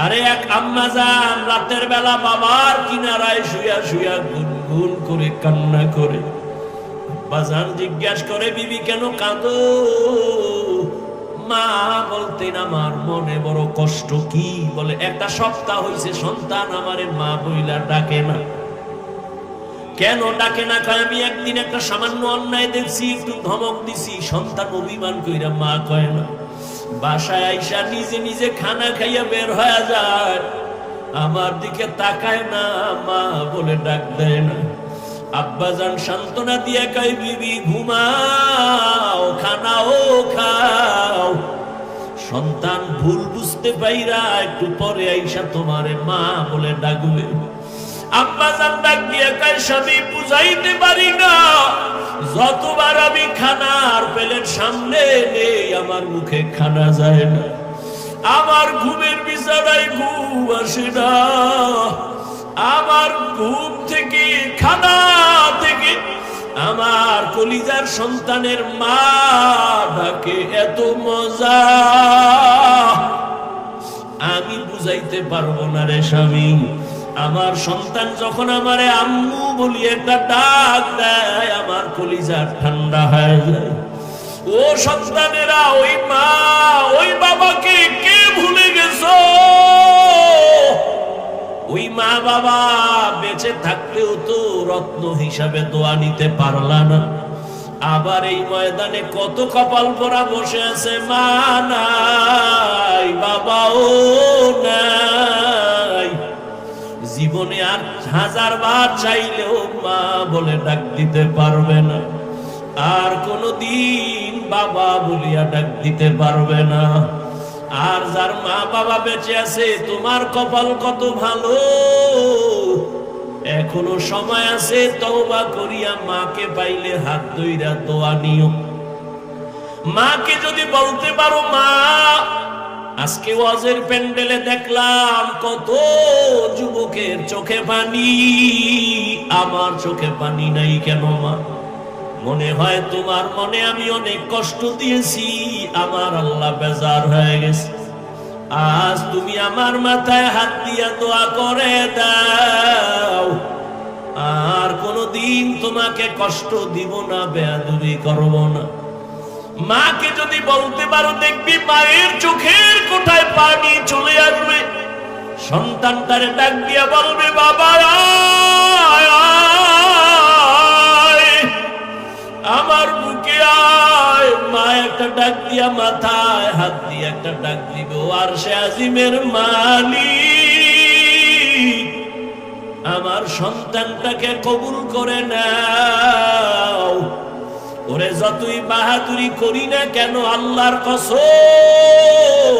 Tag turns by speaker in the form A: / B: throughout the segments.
A: আরে এক আম্মা জান রাতের বেলা বাবার কিনারায় শুয়া শুয়া গুনগুন করে কান্না করে। বাজান জিজ্ঞাসা করে, বিবি কেন কাঁদো? মা বলতেন, আমার মনে বড় কষ্ট। কি বলে? একটা সপ্তাহ হইছে সন্তান আমারে মা বইলা ডাকে না। কেন ডাকে না? কয় আমি একদিন একটা সামান্য অন্যায় দেখছি, একটু ধমক দিছি, সন্তান অভিমান কইরা মা কয় না। বাসায় আইসা নিজে নিজে খানা খাইয়া বের হয়ে যায়, আমার দিকে তাকায় না, মা বলে ডাক দেয় না। আব্বাজান সান্ত্বনা দিয়ে কয়, বিবি ঘুমাও, খানাও খাও। সন্তান ভুল বুঝতে পাইরা একটু পরে আইসা তোমারে মা বলে ডাকবে। আব্বাজান ডাক দিয়ে কয়, স্বামী বুঝাইতে পারি না, যতবার আমি খানার প্লেট সামনে নেই আমার মুখে খানা যায় না, আমার ঘুমের বিছানায় ঘুম আসে না, আমার ঘুম থেকে খানা থেকে আমার কলিজার সন্তানের মা ডাকে এত মজা আমি বুঝাইতে পারবো না রে স্বামী। আমার সন্তান যখন আমারে আম্মু বলি একটা ডাক দেয়, আমার কলিজা ঠান্ডা হয়ে যায়। ও সন্তানেরা, ওই মা ওই বাবাকে কে ভুলে গেছো? ওই মা বাবা বেঁচে থাকলেও তো রত্ন হিসাবে দোয়া নিতে পারলা না। আবার এই ময়দানে কত কপাল পরা বসে আছে, মা নাই, বাবাও নাই। জীবনে আর 1000 বার চাইলেও মা বলে ডাক দিতে পারবে না, আর কোনদিন বাবা বলিয়া ডাক দিতে পারবে না। আর যার মা বাবা বেঁচে আছে, তোমার কপাল কত ভালো, এখনো সময় আছে তওবা করিয়া মাকে পাইলে হাত ধইরা দোয়া নিও। মাকে যদি বলতে পারো, মা আজকে ওয়াজের প্যান্ডেলে দেখলাম কত যুবকের চোখে পানি, আমার চোখে পানি নাই কেন মা? মনে হয় তোমার মনে আমি অনেক কষ্ট দিয়েছি, আমার আল্লাহ বেজার হয়ে গেছে। আজ তুমি আমার মাথায় হাত দিয়া দোয়া করে দাও, আর কোনদিন তোমাকে কষ্ট দিব না, বেয়াদবি করব না। মাকে যদি বলতে পারো, দেখবি মায়ের চোখের কোঠায় পানি চলে আসবে। সন্তানটারে ডাক দিয়া বলবে, বাবা আমার বুকে আয়। মা একটা ডাক দিয়া মাথায় হাত দিয়ে একটা ডাক দিব, আর সে আজিমের মালিক আমার সন্তানটাকে কবুল করে নাও। ওরে যতই বাহাদুরি করি না কেন, আল্লাহর কসম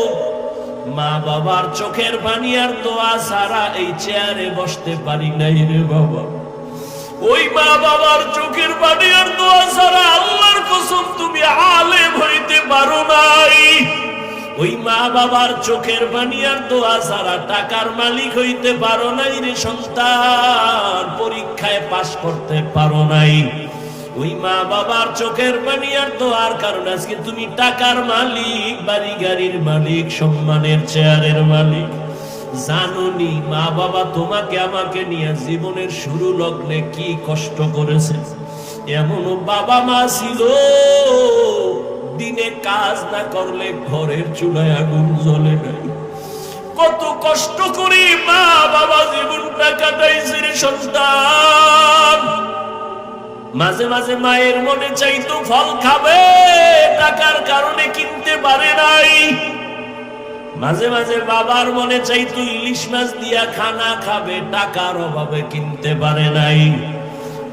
A: মা বাবার চোখের পানি আর দোয়া ছাড়া এই চেয়ারে বসতে পারি নাই রে বাবা। ওই মা বাবার চোখের পানি আর দোয়া ছাড়া আল্লাহর কসম তুমি আলেম হইতে পারো নাই। ওই মা বাবার চোখের পানি আর দোয়া ছাড়া টাকার মালিক হইতে পারো নাই রে সন্তান, পরীক্ষায় পাস করতে পারো নাই। ওই মা বাবার চোখের পানি আর দোয়ার কারণে আজকে তুমি টাকার মালিক, বাড়ি গাড়ির মালিক, সম্মানের চেয়ারের মালিক। জানোনি মা বাবা তোমাকে আমাকে নিয়ে জীবনের শুরু লগ্নে কি কষ্ট করেছে? এমনও বাবা মা ছিল দিনে কাজ না করলে ঘরের চুলায় আগুন জ্বলে নাই। কত কষ্ট করে মা বাবা জীবনটা কাটাইছে রে সন্তান। মাঝে মাঝে মায়ের মনে চাইতো ফল খাবে, টাকার কারণে কিনতে পারে নাই। মাঝে মাঝে বাবার মনে চাইতো ইলিশ মাছ দিয়া খানা খাবে, টাকার অভাবে কিনতে পারে নাই।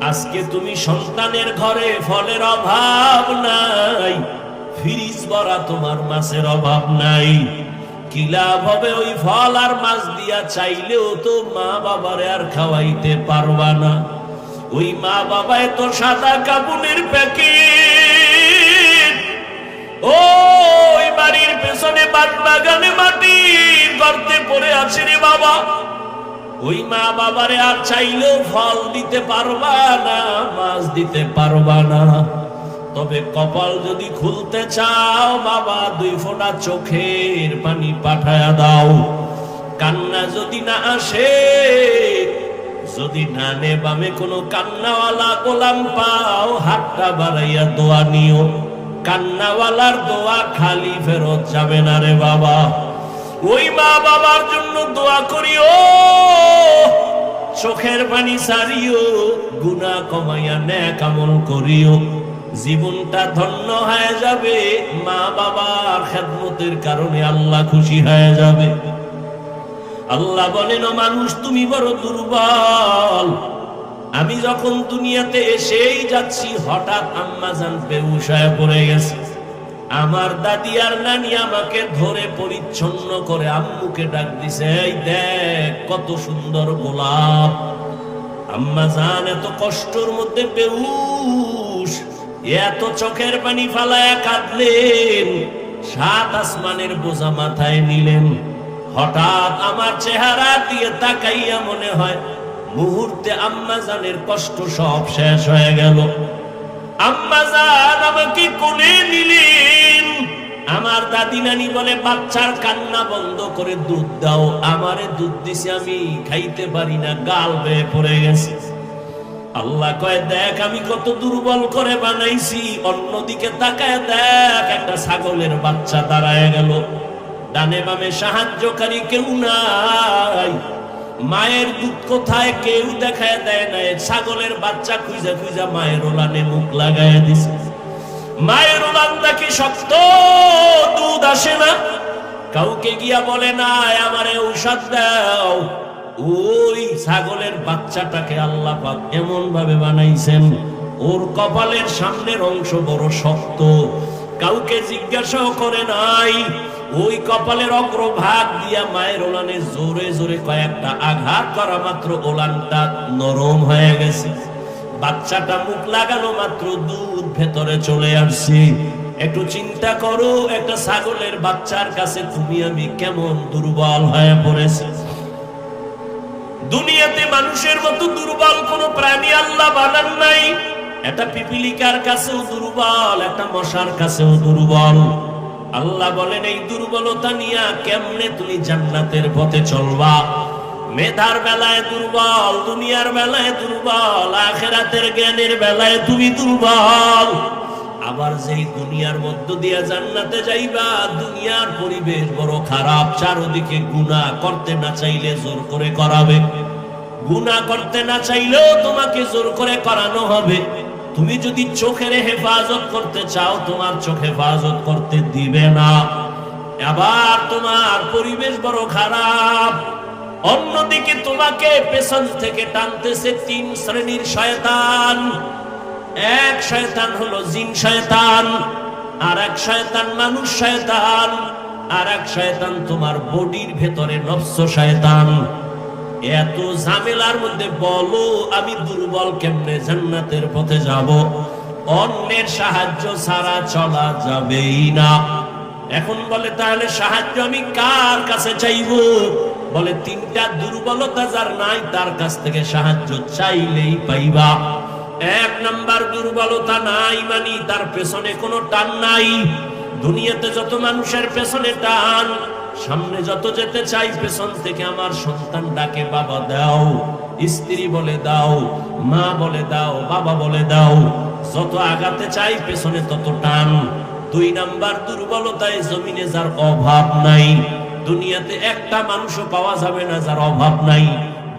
A: আজকে তুমি সন্তানের ঘরে ফলের অভাব নাই, ফ্রিজ ভরা তোমার মাছের অভাব নাই। কি লাভ হবে ওই ফল আর মাছ দিয়া? চাইলেও তো মা বাবারে আর খাওয়াইতে পারবা না। ওই মা বাবায় তো সাদা কাপুনের প্যাকেট, ওই বাড়ির পেছনে বাগানে মাটি গর্তে পড়ে আছে রে বাবা। ওই মা বাবারে আর চাইলেও ফল দিতে পারবা না, মাছ দিতে পারবা না। তবে কপাল যদি খুলতে চাও বাবা, 2 ফোঁটা চোখের পানি পাঠায়া দাও। কান্না যদি না আসে, যদি ডানে বামে কোনো কান্নাওয়ালা গোলাম পাও, হাতটা বাড়াইয়া দোয়া নিও। কান্নাওয়ালার দোয়া খালি ফেরত যাবে না রে বাবা। ওই মা বাবার জন্য দোয়া করিও, চোখের পানি সারিও, গুনাহ কমাইয়া নেক আমল করিও। জীবনটা ধন্য হয়ে যাবে, মা বাবার খেদমতের কারণে আল্লাহ খুশি হয়ে যাবে। আল্লাহ বলেন, ও মানুষ তুমি বড় দুর্বল। আমি যখন দুনিয়াতে এসেই যাচ্ছি, হঠাৎ আম্মাজান বেহুশ হয়ে পড়ে গেছে। আমার দাদি আর নানি আমাকে ধরে পরিচ্ছন্ন করে আম্মুকে ডাক দিছে, এই দেখ কত সুন্দর গোলাপ। আম্মাজান এত কষ্টের মধ্যে বেহুশ, এত চোখের পানি ফালায়া কাঁদলেন, 7 আসমানের বোঝা মাথায় নিলেন। হঠাৎ আমার চেহারা দিয়ে তাকাইয়া মনে হয় মুহূর্তে আম্মাজানের কষ্ট সব শেষ হয়ে গেল। আম্মাজান আমাকে কোলে নিলেন। আমার দাদি নানি বলে, বাচ্চার কান্না বন্ধ করে দুধ দাও। আমারে দুধ দিছে, আমি খাইতে পারি না, গাল বেয়ে পড়ে গেছে। আল্লাহ কয়, দেখ আমি কত দুর্বল করে বানাইছি। অন্যদিকে তাকায় দেখ, একটা ছাগলের বাচ্চা দাঁড়ায় গেল। ডানে বামে সাহায্যকারী কেউ নাই। মায়ের দুধ কোথায় কেউ দেখায় দেয় না। ছাগলের বাচ্চা খুঁজা খুঁজা মায়ের ওলানে মুখ লাগায় দিছে। মায়ের ওলানটা কি শক্ত, দুধ আসে না। কাউকে গিয়া বলে না আমারে ঔষধ দাও। ওই ছাগলের বাচ্চাটাকে আল্লাহ পাক এমন ভাবে বানাইছেন, ওর কপালের সামনের অংশ বড় শক্ত। কাউকে জিজ্ঞাসাও করে নাই। ওই কপালের অগ্রভাগ দিয়া মায়ের ওলানে জোরে জোরে কয়েকটা আঘাত করা মাত্র ওলানটা নরম হয়ে গেছে। বাচ্চাটা মুখ লাগানো মাত্র দুধ ভেতরে চলে আসছে। একটু চিন্তা করো, একটা ছাগলের বাচ্চার কাছে তুমি আমি কেমন দুর্বল হয়ে পড়েছি। দুনিয়াতে মানুষের মতো দুর্বল কোন প্রাণী আল্লাহ বানান নাই। একটা পিপিলিকার কাছেও দুর্বল, একটা মশার কাছেও দুর্বল। আল্লাহ বলেন, এই দুর্বলতা নিয়ে কেমনে তুমি জান্নাতের পথে চলবা। মেধার বেলায় দুর্বল, দুনিয়ার বেলায় দুর্বল, আখিরাতের জ্ঞানের বেলায় তুমি দুর্বল। আবার যেই দুনিয়ার মধ্য দিয়ে জান্নাতে যাইবা, দুনিয়ার পরিবেশ বড় খারাপ। চারদিকে গুনাহ, করতে না চাইলে জোর করে করাবে। গুনাহ করতে না চাইলেও তোমাকে জোর করে করানো হবে। তুমি যদি চোখের হেফাজত করতে চাও, তোমার চোখ হেফাজত করতে দিবে না। আবার তোমার পরিবেশ বড় খারাপ। অন্যদিকে তোমাকে পেছন থেকে টানতেছে 3 শ্রেণীর শয়তান। এক শয়তান হলো জিন শয়তান, আর এক শয়তান মানুষ শয়তান, আর এক শয়তান তোমার বডির ভেতরে নফস শয়তান। এত ঝামেলার মধ্যে বলো আমি দুর্বল কেমনে জান্নাতের পথে যাব? অন্যের সাহায্য ছাড়া চলা যাবেই না। এখন বলে তাহলে সাহায্য আমি কার কাছে চাইবো? বলে 3টা দুর্বলতা যার নাই তার কাছ থেকে সাহায্য চাইলেই পাইবা। 1 নাম্বার দুর্বলতা নাই মানে তার পেছনে কোনো টান নাই। দুনিয়াতে যত মানুষের পেছনে টান, সামনে যত যেতে চাই পেছন থেকে আমার সন্তান ডাকে বাবা দাও, স্ত্রী বলে দাও, মা বলে দাও, বাবা বলে দাও। যত আগাতে চাই পেছনে তত টান। 2 নাম্বার দুর্বলতায় জমিনে যার অভাব নাই। দুনিয়াতে একটা মানুষও পাওয়া যাবে না যার অভাব নাই,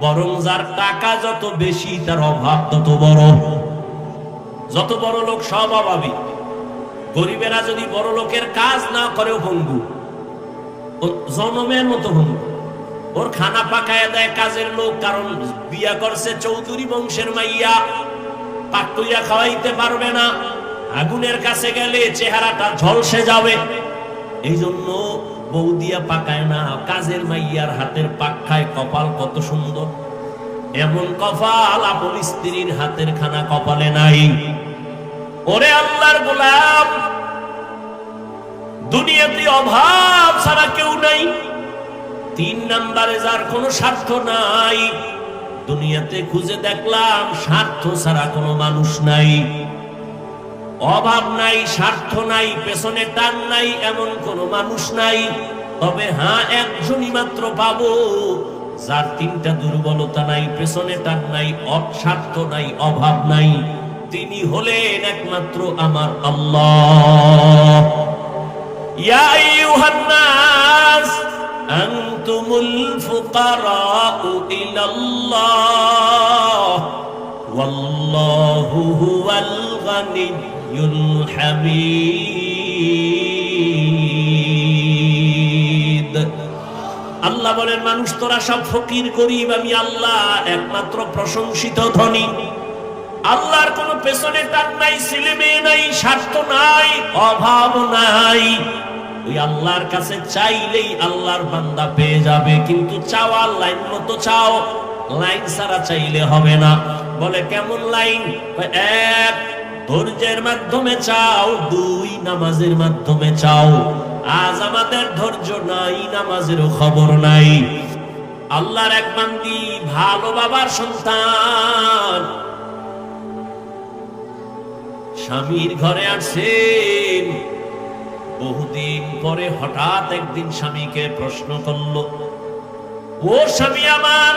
A: বরং যার টাকা যত বেশি তার অভাব তত বড়। যত বড় লোক সব অভাবী। গরিবেরা যদি বড় লোকের কাজ না করেও ভঙ্গু, জনমের মতো ভঙ্গু। ওর খানা পাকায় দেয় কাজের লোক, কারণ বিয়া করছে চৌধুরী বংশের মাইয়া, পাক কইয়া খাওয়াইতে পারবে না। আগুনের কাছে গেলে চেহারাটা ঝলসে যাবে, এই জন্য বউ দিয়া পাকায় না। কাজের মাইয়ার হাতের পাক খায়। কপাল কত সুন্দর, এমন কপাল আপন স্ত্রীর হাতের খানা কপালে নাই। ওরে আল্লাহর গোলাম, দুনিয়াতে অভাব ছাড়া কেউ নাই। 3 নাম্বারে যার কোনো স্বার্থ নাই। দুনিয়াতে খুঁজে দেখলাম স্বার্থ ছাড়া কোনো মানুষ নাই। অভাব নাই, স্বার্থ নাই, পেছনে টান নাই, এমন কোনো মানুষ নাই। তবে হ্যাঁ, একজনই মাত্র পাবো যার তিনটা দুর্বলতা নাই, পেছনে টান নাই, অস্বার্থ নাই, অভাব নাই। তিনি হলেন একমাত্র আমার আল্লাহ। ইয়া আইয়ুহান নাস আনতুমুল ফুকারাউ ইলাল্লাহ ওয়াল্লাহু হুয়াল গানিয়্যুল হামিদ। আল্লাহ বলেন, মানুষ তোরা সব ফকির গরিব, আমি আল্লাহ একমাত্র প্রশংসিত ধনী। আল্লাহর কোনো পেছনে টান নাই, ছেলে মেয়ে নাই, স্বার্থ নাই, অভাব নাই। ওই আল্লাহর কাছে চাইলেই আল্লাহর বান্দা পেয়ে যাবে, কিন্তু চাওয়ার লাইন মতো চাও, লাইন ছাড়া চাইলে হবে না। বলে কেমন লাইন? এক, ধৈর্যের মাধ্যমে চাও। দুই, নামাজের মাধ্যমে চাও। আজ আমাদের ধৈর্য নাই, নামাজেরও খবর নাই। আল্লাহর এক বান্দি, ভালো বাবার সন্তান, স্বামীর ঘরে আসছেন। বহুদিন পরে হঠাৎ একদিন স্বামীকে প্রশ্ন করল, ও স্বামী আমার,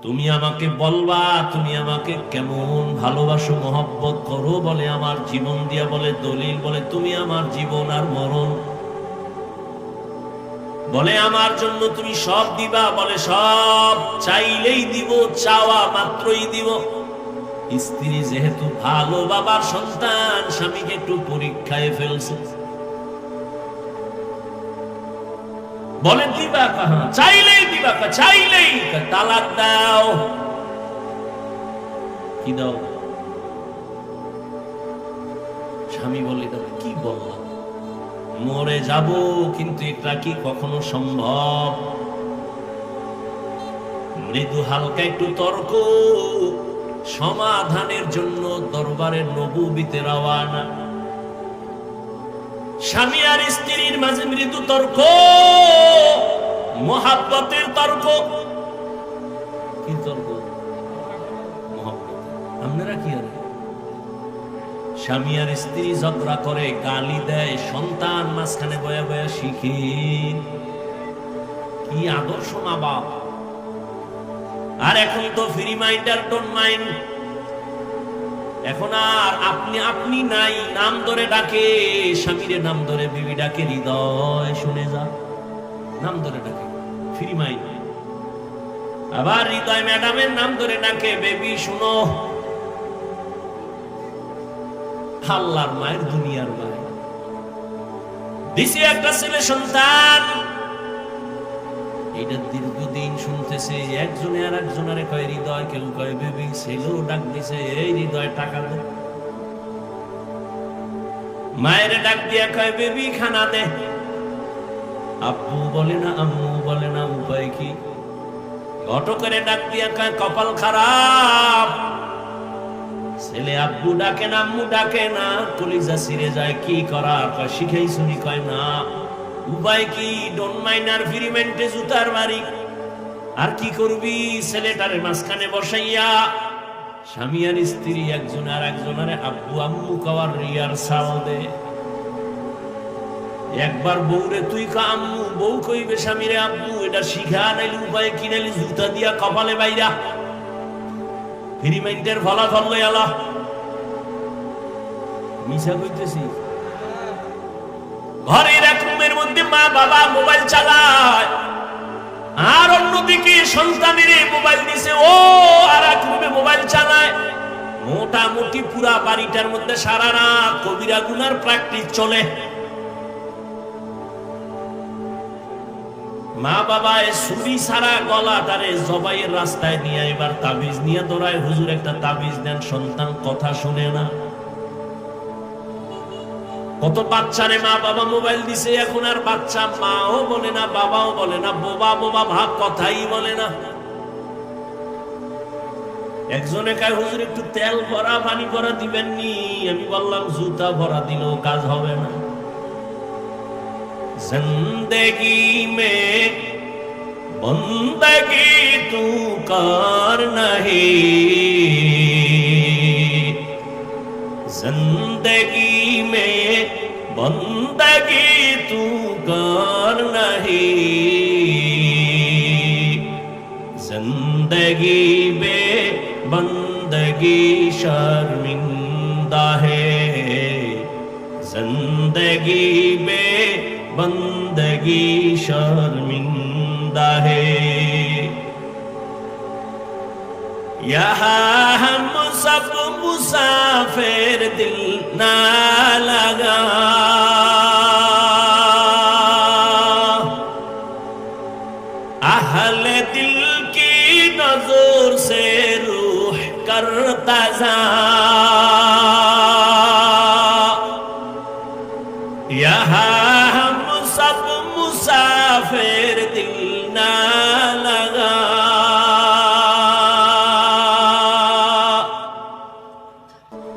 A: তুমি আমাকে বলবা তুমি আমাকে কেমন ভালোবাসো, মহব্বত করো? বলে আমার জীবন দিয়া। বলে দলিল? বলে তুমি আমার জীবন আর মরণ। বলে আমার জন্য তুমি সব দিবা? বলে সব, চাইলেই দিব, চাওয়া মাত্রই দিব। স্ত্রী যেহেতু ভালো বাবার সন্তান, স্বামীকে একটু পরীক্ষায় ফেলছে। বলে দিবা কাহা? চাইলেই দিবা। চাইলেই তালাক দাও। কি দাও? স্বামী বলে, কি বললাম, মরে যাব, কিন্তু এটা কি কখনো সম্ভব? মৃদু হালকা একটু তর্ক, সমাধানের জন্য দরবারের নবুবীতে রওয়ানা। স্বামী আর স্ত্রীর মাঝে মৃদু তর্ক, মহাব্বতের তর্ক। কি তর্ক? মহাব্বত। আপনারা কি আর স্বামী আর স্ত্রী ঝগড়া করে, গালি দেয়, সন্তান মাঝখানে বয়া বয়া শিখে। কি আদর্শ মা বাপ! আর এখন তো ফ্রি মাইন্ড আর ডোন্ট মাইন্ড। এখন আর আপনি আপনি নাই, নাম ধরে ডাকে। স্বামীরে নাম ধরে বিবি ডাকে, হৃদয় শুনে যা, নাম ধরে ডাকে, ফ্রি মাইন্ড। আবার হৃদয় ম্যাডামের নাম ধরে ডাকে, বেবি শুনো। আল্লাহর মায়ের, দুনিয়ার মায়ের দিছে একটা ছেলে সন্তান। এটা দীর্ঘদিন শুনতেছে, একজনে আর একজনের কয় হৃদয়, কেউ কয় বেবি। ছেলেও ডাক দিছে, এই হৃদয় টাকা দে। মায়ের ডাক দিয়া কয় বেবি খানা দে। আব্বু বলে না, আম্মু বলে না, উপায় কি? অটো করে ডাক দিয়া কয় কপাল খারাপ। ছেলে আব্বু ডাকে না, আম্মু ডাকে না, কলিজা ছিঁড়ে যায়। কি করার? কয় শিখাই শুনি। কয় না, উপায় কি? ডোন্ট মাইন্ড আর ফ্রি মাইন্ডে জুতার বাড়ি। আর কি করবি? ছেলেটারে মাঝখানে বসাইয়া স্বামী আর স্ত্রী একজন আর একজনের আব্বু আম্মু কওয়ার রিহার্সাল দে। একবার বউরে তুই কা আম্মু, বউ কইবে স্বামীরে আব্বু। এটা শিখা নাইলে উপায় কি? নাইলে জুতা দিয়া কপালে বাইরা। ফ্রি মাইন্ডের ফলাফল লই আলা। মিছা কইতেছি? ঘরের এক রুমের মধ্যে মা বাবা মোবাইল চালায়, আর অন্যদিকে সন্তানের মোবাইল দিছে, ও আর এক রুমে মোবাইল চালায়। মোটামুটি পুরা বাড়িটার মধ্যে সারা রাত কবিরা গুনার প্র্যাকটিস চলে। মা বাবা ছুরি সারা গলাটারে জবাইয়ের রাস্তায় নিয়ে এবার তাবিজ নিয়ে দৌড়ায়, হুজুর একটা তাবিজ দেন। সন্তান কথা শুনে না। কত বাচ্চারে মা বাবা মোবাইল দিছে, এখন আর বাচ্চা মাও বলে না, বাবাও বলে না, বোবা বোবা ভাব, কথাই বলে না। একজনে কয় হুজুর একটু তেল ভরা পানি ভরা দিবেননি। আমি বললাম জুতা ভরা দিলেও কাজ হবে না। জিন্দেগি মে বন্দগি তু কার নাহি, জিন্দেগি মে বন্দগি তু जिंदगी बे बंदगी शर्मिंदा है, जिंदगी बे बंदगी शर्मिंदा है। यहाँ हम सब मुसाफिर दिल ना लगा, अहले दिल की नजर से रूह करता जा, यहाँ हम सब मुसाफिर दिल ना लगा,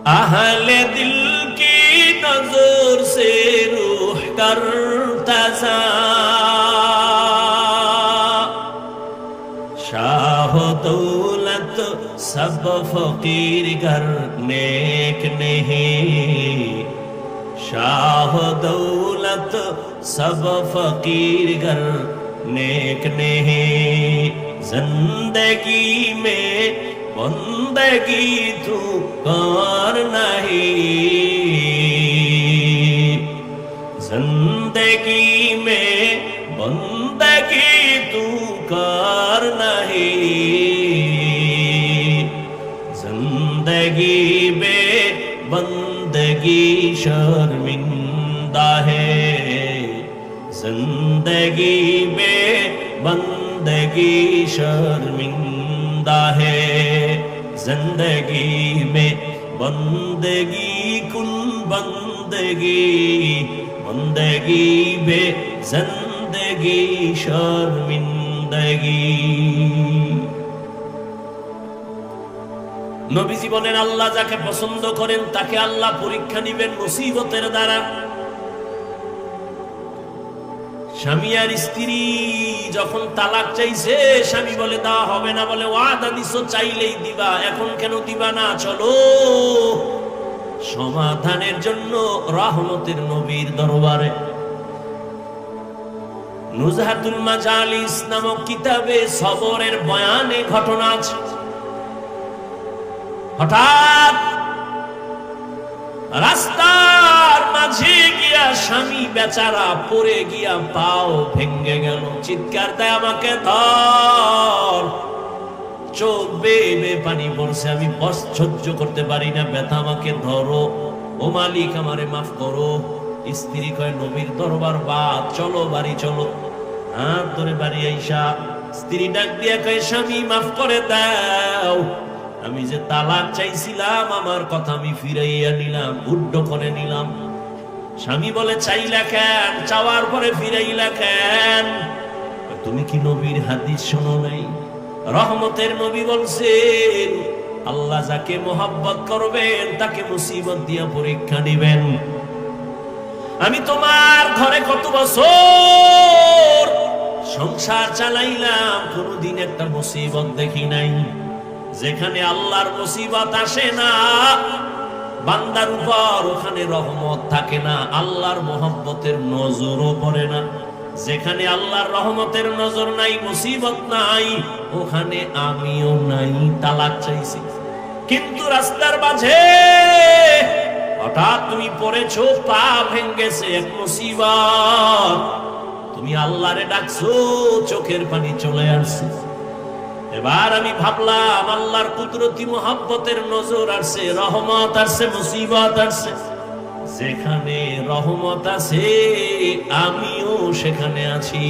A: अहले दिल की नजर से रूह करता जा। शाह दौलत सब फकीर घर नेक नहीं, शाह दौलत सब फकीर घर नेक नहीं, जिंदगी में बंदगी तू कर नहीं, जिंदगी में बंदगी तू कर नहीं, जिंदगी में बंदगी शर्मिंदा है, जिंदगी में बंदगी शर्मिंदा है, जिंदगी में बंदगी कुल बंदगी, बंदगी में जिंदगी शर्मिंदगी। নবীজি বলেন আল্লাহ যাকে পছন্দ করেন তাকে আল্লাহ পরীক্ষা নিবেন মুসিবতের দ্বারা। স্বামী আর স্ত্রী যখন তালাক চাইছে, স্বামী বলে দেওয়া হবে না, বলে ওয়াদা দিছো চাইলেই দিবা, এখন কেন দিবা না, চলো সমাধানের জন্য রহমতের নবীর দরবারে। নুজহাতুল মাজালিস নামক কিতাবে সবরের বয়ানে ঘটনা আছে। হঠাৎ রাস্তার মাঝে গিয়া স্বামী বেচারা পড়ে গিয়া পাও ভেঙে গেল, চিৎকার দেয় আমাকে ধর, চোখ বেয়ে পানি পড়ছে, আমি সহ্য করতে পারি না, ব্যথা, আমাকে ধরো, ও মালিক আমারে মাফ করো। স্ত্রী কয় নবীর দরবার বাদ, চলো বাড়ি চলো। হাত ধরে বাড়ি আইসা স্ত্রী ডাক দিয়া কয় স্বামী মাফ করে দাও, আমি যে তালাক চাইছিলাম আমার কথা আমি ফিরাইয়া নিলাম, উড্ড করে নিলাম। স্বামী বলে চাইলা কেন, চাওয়ার পরে ফিরাইলা কেন? তুমি কি নবীর হাদিস শোনো নাই? রহমতের নবী বলছেন আল্লাহ যাকে মোহাব্বত করবেন তাকে মুসিবত দিয়া পরীক্ষা দিবেন। আমি তোমার ঘরে কত বছর সংসার চালাইলাম, কোনদিন একটা মুসিবত দেখি নাই। যেখানে আল্লাহর মুসিবত আসে না বান্দার উপর, ওখানে রহমত থাকে না, আল্লাহর মোহাব্বতের নজরও পড়ে না। যেখানে আল্লাহর রহমতের নজর নাই, মুসিবত নাই, ওখানে আমিও নাই। তালাক চাইছি, কিন্তু রাস্তার মাঝে হঠাৎ তুমি পড়েছো, পা ভেঙ্গেছে, এক মুসিবত, তুমি আল্লাহরে ডাকছো, চোখের পানি চলে আসছে। এবার আমি ভাবলাম আল্লাহর কুদরতি মোহাব্বতের নজর আসছে, রহমত আসছে, মুসিবত আসছে। যেখানে রহমত আছে আমিও সেখানে আছি।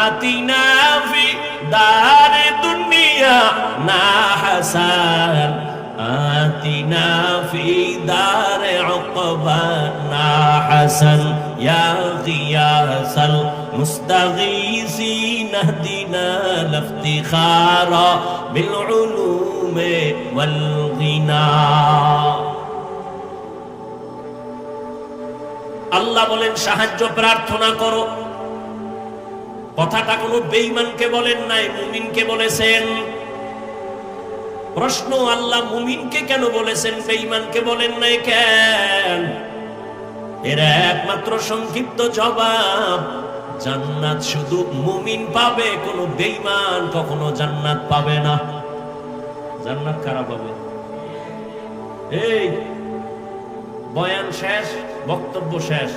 A: আতিনা ফি দারে দুনিয়া না হাসান, আতিনা ফি দারে উকবা না হাসান, ইয়া গিয়াসাল মুস্তাগীসিন ইহদিনা লিফতিখারা বিল উলুমি ওয়াল গিনা। আল্লাহ বলেন সাহায্য প্রার্থনা করো। কথাটা কোনো বেঈমানকে বলেন নাই, মুমিনকে বলেছেন। প্রশ্ন, আল্লাহ মুমিনকে কেন বলেছেন, বেঈমানকে বলেন নাই কেন? এর একমাত্র সংক্ষিপ্ত জবাব, জান্নাত শুধু মুমিন পাবে, কোনো বেঈমান কখনো জান্নাত পাবে না। জান্নাত কারা পাবে? এই বয়ান শেষ, বক্তব্য শেষ।